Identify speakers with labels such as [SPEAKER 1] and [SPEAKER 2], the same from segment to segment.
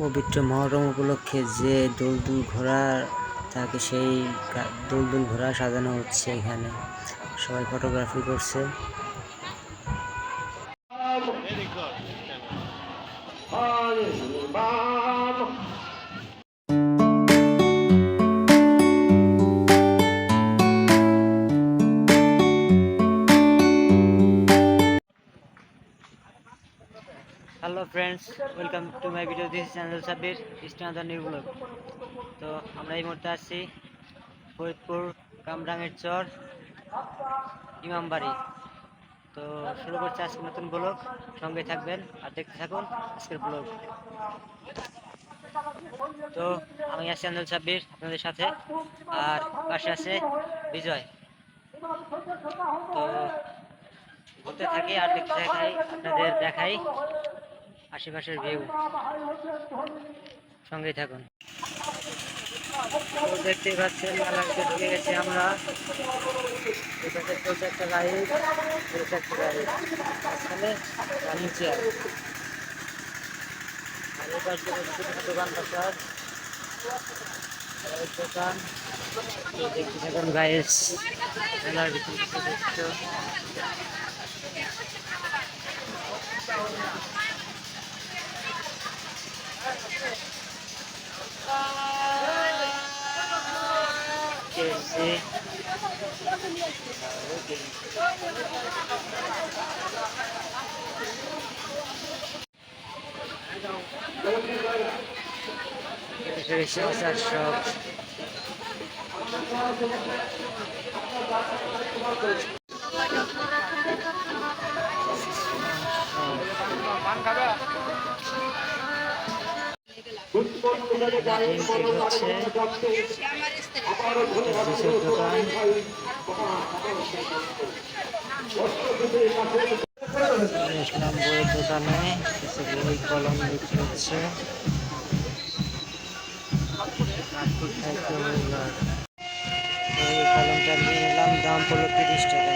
[SPEAKER 1] পবিত্র মহরম উপলক্ষে যে দোল ঘোড়া থাকে, সেই দোল ঘোড়া সাজানো হচ্ছে। এখানে সবাই ফটোগ্রাফি করছে। Hello friends, welcome to my video. This channel Sabbir ইস্টানাদার নিউ ব্লগ। তো আমরা এই মুহূর্তে আসছি ফরিদপুর কামরাঙের চর ইমামবাড়ি। তো শুরু করছে আজকে নতুন ব্লগ। সঙ্গে থাকবেন আর দেখতে থাকুন আজকের ব্লগ। তো আমি আছি চ্যানেল সাব্বির আপনাদের সাথে, আর পাশে আছে বিজয়। তো ঘুরতে থাকি আর দেখতে থাকি, আপনাদের দেখাই আশেপাশের ভিউ। সঙ্গেই থাকুন। তো দেখতেই পাচ্ছেন মেলাতে ঢুকে গেছি আমরা। এখানে চলছে একটা রাইড, চলছে একটা রাইড, মাঝখানে রানিং চেয়ার, আর এই পাশে ছোটো দোকান বাসার দোকান। তো দেখতে থাকুন গাইস, মেলার ভিতরে দেখছো। সব ইসলাম বইয়ের দোকানে কিছু বই কলম বিক্রি হচ্ছে। এই কলমটা নিয়ে এলাম, দাম পড়লো 30 টাকা।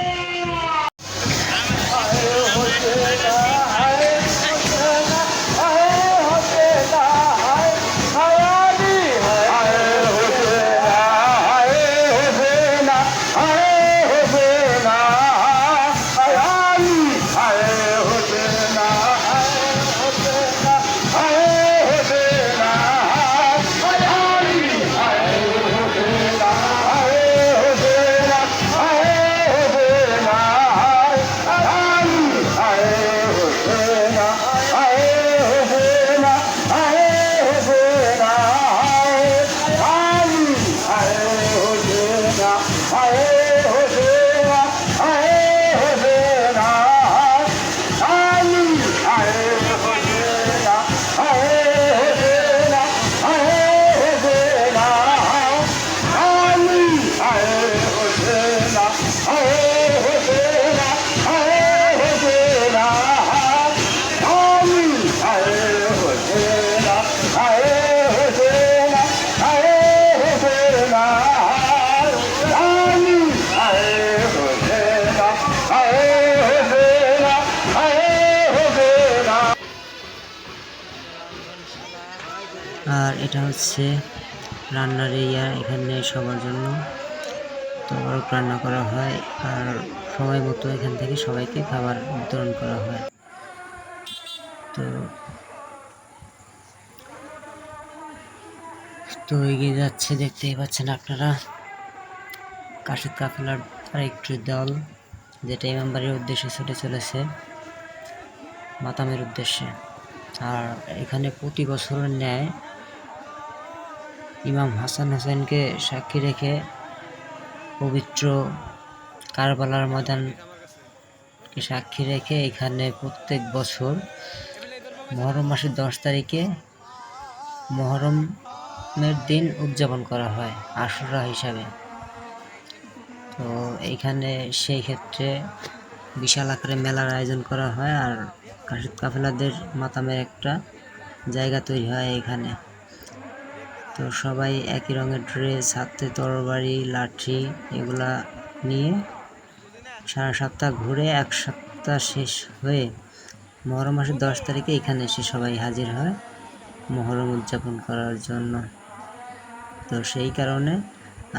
[SPEAKER 1] আর এটা হচ্ছে রান্নার এরিয়া, এখানে সবার জন্য তরকারি রান্না করা হয়, আর সময় মতো এখান থেকে সবাইকে খাবার বিতরণ করা হয়। তো এগিয়ে যাচ্ছে, দেখতেই পাচ্ছেন আপনারা কাশিদ কাফেলার আরেকটি দল, যেটা ইমামবাড়ির উদ্দেশ্যে ছুটে চলেছে মাতামের উদ্দেশ্যে। আর এখানে প্রতি বছরের ন্যায় ইমাম হাসান হোসেনকে সাক্ষী রেখে পবিত্র কারবালার ময়দানকে সাক্ষী রেখে এখানে প্রত্যেক বছর মহরম মাসের 10 তারিখে মহরমের দিন উদযাপন করা হয় আশুরা হিসাবে। তো এইখানে সেই ক্ষেত্রে বিশাল আকারে মেলার আয়োজন করা হয়, আর কাশিদ কাফেলাদের মাতামের একটা জায়গা তৈরি হয় এখানে। তো সবাই একই রঙের ড্রেস, হাতে তরবারি, লাঠি এগুলা নিয়ে সারা সপ্তাহ ঘুরে এক সপ্তাহ শেষ হয়ে মহরম মাসের 10 তারিখে এখানে এসে সবাই হাজির হয় মহরম উদযাপন করার জন্য। তো সেই কারণে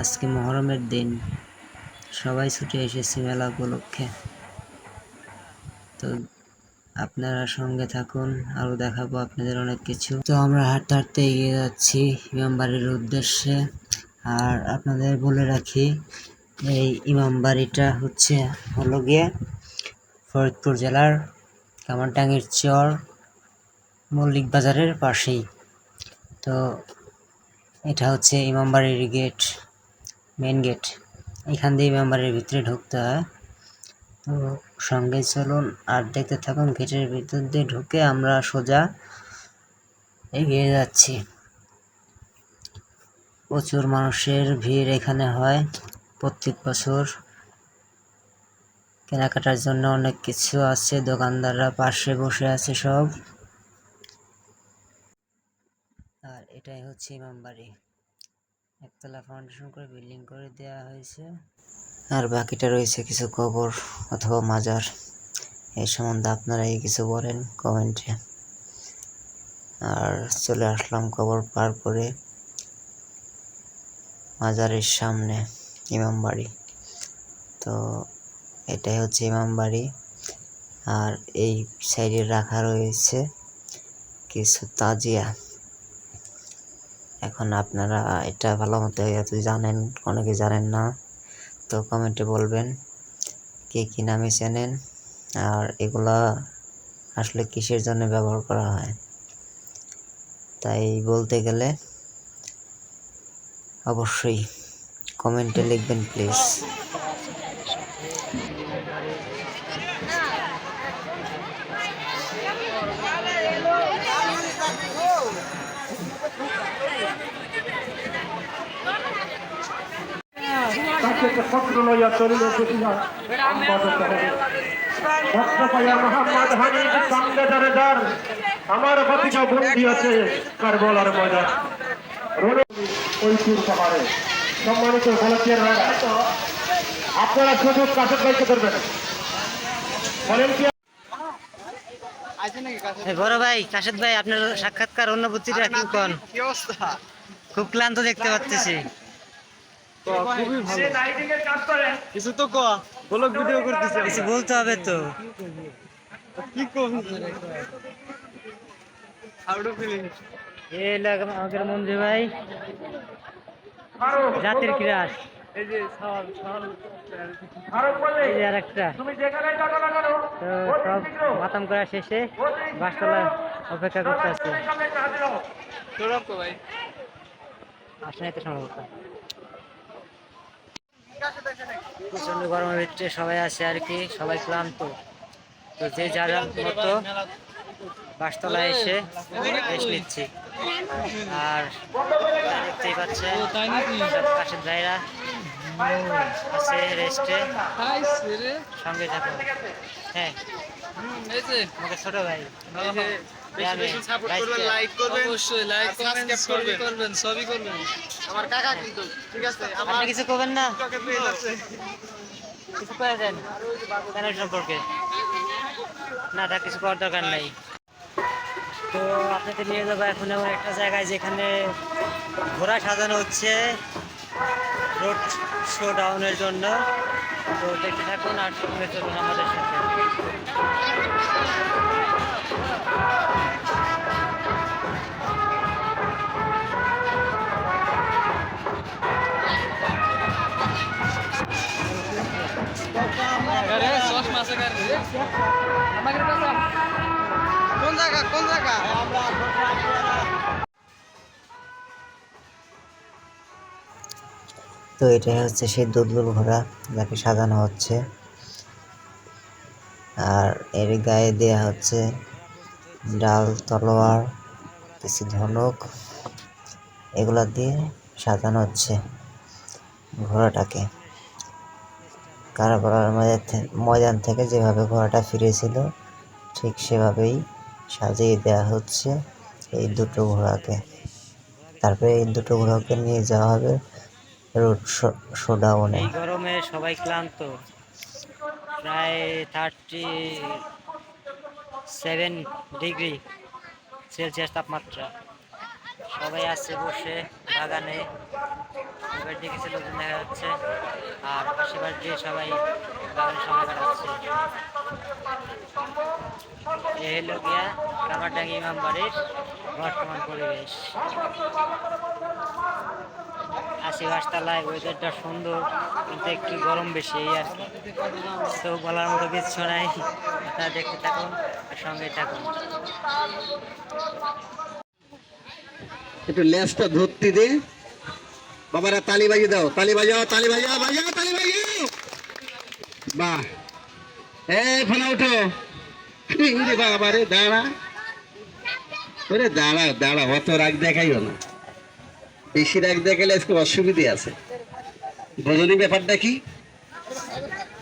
[SPEAKER 1] আজকে মহরমের দিন সবাই ছুটে এসেছি মেলা উপলক্ষে। তো আপনারা সঙ্গে থাকুন, আরও দেখাবো আপনাদের অনেক কিছু। তো আমরা হাঁটতে হাঁটতে এগিয়ে যাচ্ছি ইমামবাড়ির উদ্দেশ্যে। আর আপনাদের বলে রাখি, এই ইমামবাড়িটা হলো গিয়ে ফরিদপুর জেলার কামারটাঙ্গীর চর মল্লিক বাজারের পাশেই। তো এটা হচ্ছে ইমামবাড়ির গেট, মেন গেট। এখান দিয়ে ইমামবাড়ির ভিতরে ঢুকতে হয়। তো সঙ্গে চলুন আর দেখতে থাকুন। গেটের ভিতর দিয়ে ঢুকে আমরা সোজা এগিয়ে যাচ্ছি। প্রচুর মানুষের ভিড় এখানে হয় প্রত্যেক বছর। কেনাকাটার জন্য অনেক কিছু আছে, দোকানদাররা পাশে বসে আছে সব। আর এটাই হচ্ছে ইমামবাড়ি। একতলা ফাউন্ডেশন করে বিল্ডিং করে দেওয়া হয়েছে। আর বাকিটা রয়েছে কিছু কবর অথবা মাজার। এই সম্বন্ধে আপনারা কিছু বলেন কমেন্টে। আর চলে আসলাম কবর পার করে মাজারের সামনে ইমামবাড়ি। তো এটাই হচ্ছে ইমামবাড়ি। আর এই সাইডে রাখা রয়েছে কিছু তাজিয়া। এখন আপনারা এটা ভালো মতো হয়তো জানেন, অনেকে জানেন না, তো কমেন্টে বলবেন কে কী নামে চেনেন আর এগুলা আসলে কিসের জন্য ব্যবহার করা হয়। তাই বলতে গেলে অবশ্যই কমেন্টে লিখবেন প্লিজ।
[SPEAKER 2] আমার ভাতিজা বন্দী আছে কারবালার ময়দান ঐতির পাহাড়ে। সম্মানিত ভলান্টিয়ার ভাইরা, আপনারা শুধু কাছের বাইকে ধরবেন।
[SPEAKER 1] বড় ভাই কাশেদ ভাই, আপনার সাক্ষাৎকার অনুভূতিটা কি কোন? খুব ক্লান্ত দেখতে পাচ্ছি।
[SPEAKER 3] কিছু তো ব্লগ ভিডিও করতেছে,
[SPEAKER 1] কিছু বলতে হবে তো।
[SPEAKER 3] কি কম হাউ ডু ফিলিং।
[SPEAKER 1] এই আমাদের মঞ্জু ভাই, জাতির ক্রাশ।
[SPEAKER 3] এই যে সওয়াল
[SPEAKER 1] এই যে আরেকটা। তো সব মাতাম করা শেষে বাসতলা অপেক্ষা করতে আছে।
[SPEAKER 3] তোরা তো ভাই
[SPEAKER 1] আসে নাই তো সম্ভবত। প্রচন্ড গরমের ভিতরে সবাই আছে আর কি, সবাই ক্লান্ত। তো যে যার মতো বাসতলায় এসে রেস্ট নিচ্ছি। আর দেখতেই পাচ্ছেন সব কাছের ভাইরা আছে রেস্টে। সঙ্গে থাকুন। হ্যাঁ,
[SPEAKER 3] এই যে
[SPEAKER 1] আমাকে ছোট ভাই।
[SPEAKER 3] বেশি বেশি সাপোর্ট করবেন, লাইক করবেন, অবশ্যই লাইক করবেন, সবই করবেন, সবই করবেন। আমার কাকা কিন্তু ঠিক আছে,
[SPEAKER 1] আপনি
[SPEAKER 3] আমার
[SPEAKER 1] কিছু করবেন না,
[SPEAKER 3] কাকা পেয়ে যাচ্ছে।
[SPEAKER 1] কিছু করে দেন চ্যানেল সম্পর্কে। না, তা কিছু করার দরকার নাই। তো আপনাদের নিয়ে যাবো এখন এমন একটা জায়গায় যেখানে ঘোড়া সাজানো হচ্ছে রোড শো ডাউনের জন্য। তো দেখতে থাকুন আর সঙ্গে চলুন আমাদের সাথে।
[SPEAKER 3] কোন জায়গা কোন জায়গা?
[SPEAKER 1] তো এটাই হচ্ছে সেই দুলদুল ঘোড়া যাকে সাজানো হচ্ছে। আর এর গায়ে দেয়া হচ্ছে ডাল, তলোয়ার, কিছু ধনুক, এগুলা দিয়ে সাজানো হচ্ছে ঘোড়াটাকে। কারাগারের ময়দান থেকে যেভাবে ঘোড়াটা ফিরেছিল ঠিক সেভাবেই সাজিয়ে দেওয়া হচ্ছে এই দুটো ঘোড়াকে। তারপরে এই দুটো ঘোড়াকে নিয়ে যাওয়া হবে রোড শোডাউনে। এই গরমে সবাই ক্লান্ত, প্রায় 37 ডিগ্রি সেলসিয়াস তাপমাত্রা। সবাই আছে বসে বাগানে। এবার দিকে কিছু লোকজন দেখা যাচ্ছে, আর আশেপাশ দিয়ে সবাই বাগানে সময় কাটাচ্ছে। এই হলো গিয়া কামারডাঙ্গি ইমামবাড়ির বর্তমান পরিবেশ। আশি তলায় ওয়েদারটা সুন্দর, কিন্তু একটু গরম বেশি এই আর কি। তো বলার মতো কিছু নাই, আপনারা দেখতে থাকুন আর সঙ্গে থাকুন।
[SPEAKER 4] একটু লেজটা ধরতে দে বাবারা, তালি বাজিয়ে দাও, তালি বাজাও, তালি বাজাও, বাজাও, তালি বাজাও। বাহ, এই ফোনা উঠো। বাবা রে, দাঁড়া, ওরে দাঁড়া দাঁড়া, অত রাগ দেখাইও না। বেশি রাগ দেখালে একটু অসুবিধে আছে। বোঝনি ব্যাপারটা কি?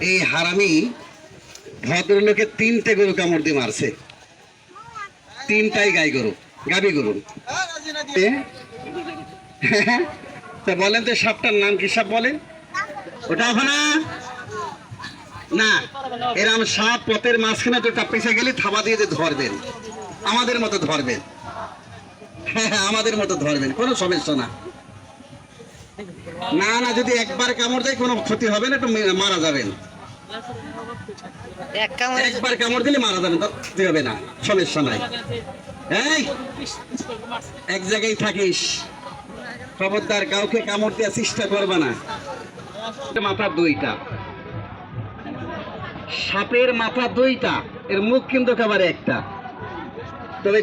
[SPEAKER 4] এই হারামি ভদ্রলোকে 3টে গরু কামড় দিয়ে মারছে, 3টাই গাই গরু, গাবি গরু। তা বলেন তো সাপটার নাম কি? সাপ বলেন, ওটা ওখানে না। এরম সাপ পথের মাঝখানে তো পেছে গেলে থাবা দিয়ে ধরবেন, আমাদের মতো ধরবেন। হ্যাঁ, আমাদের মতো ধরবেন, কোনো সমস্যা না। না না, যদি একবার কামড় দেয় কোনো ক্ষতি হবে না, একটু মারা যাবেন। একবার কামড় দিলে মারা যাবেন, তো ক্ষতি হবে না, সমস্যা নাই। এই এক জায়গায় থাকিস, খবরদার কাউকে কামড় দেওয়ার চেষ্টা করবে না। মাথা 2টা, সাপের মাথা 2টা, এর মুখ কিন্তু একেবারে একটা। তবে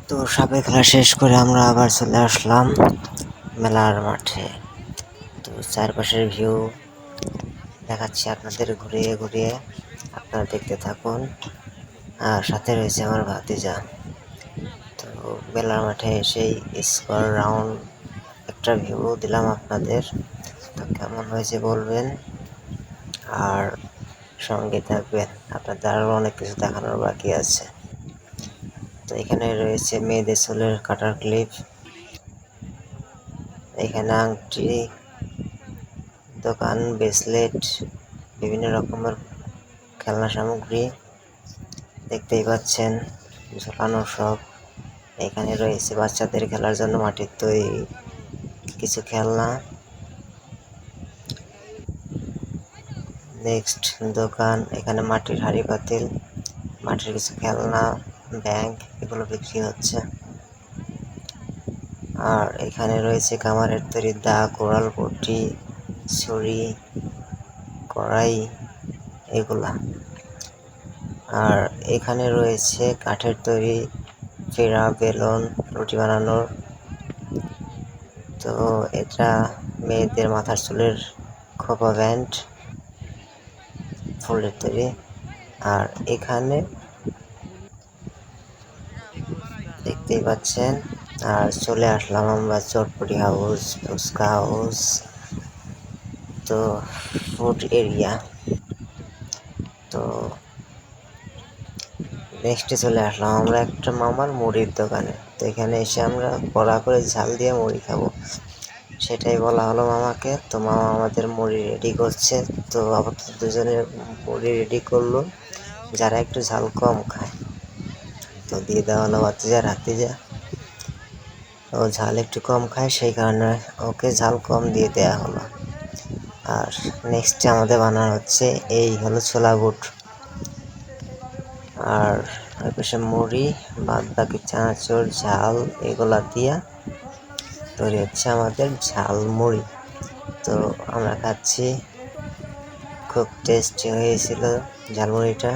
[SPEAKER 1] তো সাপের খেলা শেষ করে আমরা আবার চলে আসলাম মেলার মাঠে। তো চারপাশের ভিউ দেখাচ্ছি আপনাদের ঘুরিয়ে ঘুরিয়ে, আপনারা দেখতে থাকুন। আর সাথে রয়েছে আমার ভাতিজা। তো মেলার মাঠে এসেই স্কোয়ার রাউন্ড একটা ভিউ দিলাম আপনাদের। তো কেমন হয়েছে বলবেন, আর সঙ্গে থাকবেন, আপনাদের আরও অনেক কিছু দেখানোর বাকি আছে। তো এখানে রয়েছে মেয়েদের চুলের কাটার ক্লিপ, এখানে আংটি দোকান, ব্রেসলেট, বিভিন্ন রকমের খেলনা সামগ্রী দেখতেই পাচ্ছেন, ঝোলানো সব। এখানে রয়েছে বাচ্চাদের খেলার জন্য মাটির তৈরি কিছু খেলনা। নেক্সট দোকান, এখানে মাটির হাঁড়ি পাতিল, মাটির কিছু খেলনা, ব্যাগ, এগুলো বিক্রি হচ্ছে। আর এখানে রয়েছে কামারের তৈরি দা, কোরাল পট্টি, ছুরি, কড়াই, এগুলা। আর এখানে রয়েছে কাঠের তৈরি ফেরা, বেলুন, রুটি বানানোর। তো এটা মেয়েদের মাথার চুলের খোপা ব্যান্ড, ফুলের তৈরি। আর এখানে দেখতেই পাচ্ছেন। আর চলে আসলাম আমরা চটপটি হাউস, ফুচকা হাউস, তো ফুড এরিয়া। তো নেক্সটে চলে আসলাম আমরা একটা মামার মুড়ির দোকানে। তো এখানে এসে আমরা বড়া করে ঝাল দিয়ে মুড়ি খাবো, সেটাই বলা হলো মামাকে। তো মামা আমাদের মুড়ি রেডি করছে। তো আপাতত দুজনের মুড়ি রেডি করলো, যারা একটু ঝাল কম খায়। তো দিয়ে দেওয়া হলো ভাতিজা। ও ঝাল একটু কম খায়, সেই কারণে ওকে ঝাল কম দিয়ে দেওয়া হলো। আর নেক্সটে আমাদের বানানো হচ্ছে এই হলো ছোলা বুট, আর ওই পাশে মুড়ি, বাদ বাকি চানাচুর, ঝাল, এগুলা দিয়া তৈরি হচ্ছে আমাদের ঝাল মুড়ি। তো আমরা খাচ্ছি, খুব টেস্টি হয়েছিল ঝালমুড়িটা।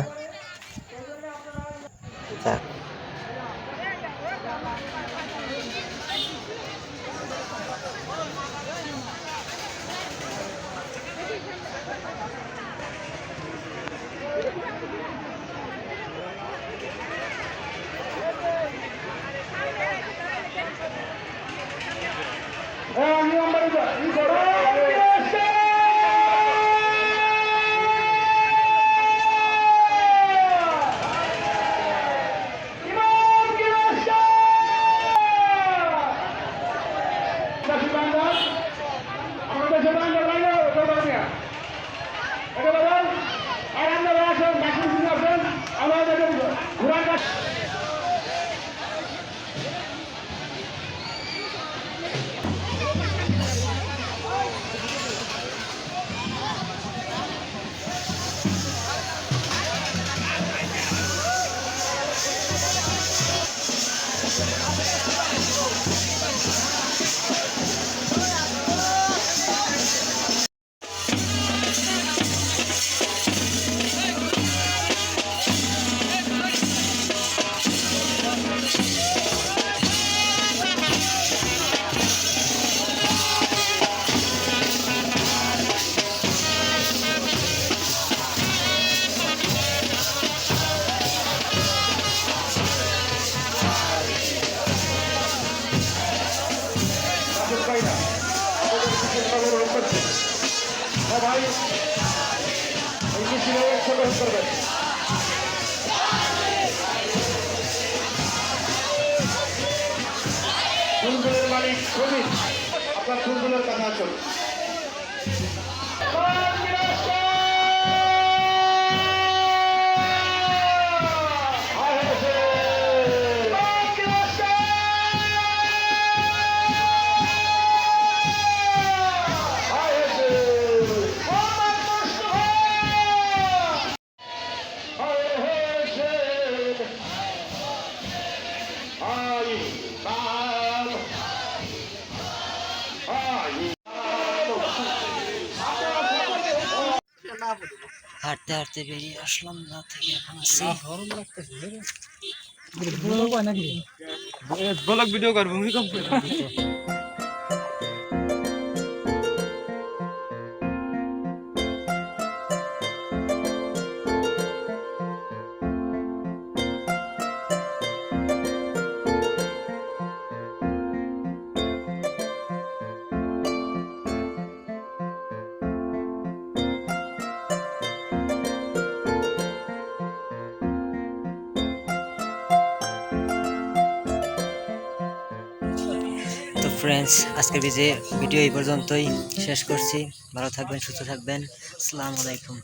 [SPEAKER 2] করবেন। ফুলগুলোর মালিক সবিত, আপনার ফুলগুলোর কথা আসুন।
[SPEAKER 1] হাঁটতে হাঁটতে বেরিয়ে আসলাম না থেকে এখন আছি
[SPEAKER 3] ব্লগ ভিডিও করবো ভূমিকম্প
[SPEAKER 1] তো ফ্রেন্ডস, আজকের ভিডিও এই পর্যন্তই শেষ করছি। ভালো থাকবেন, সুস্থ থাকবেন। আসসালামু আলাইকুম।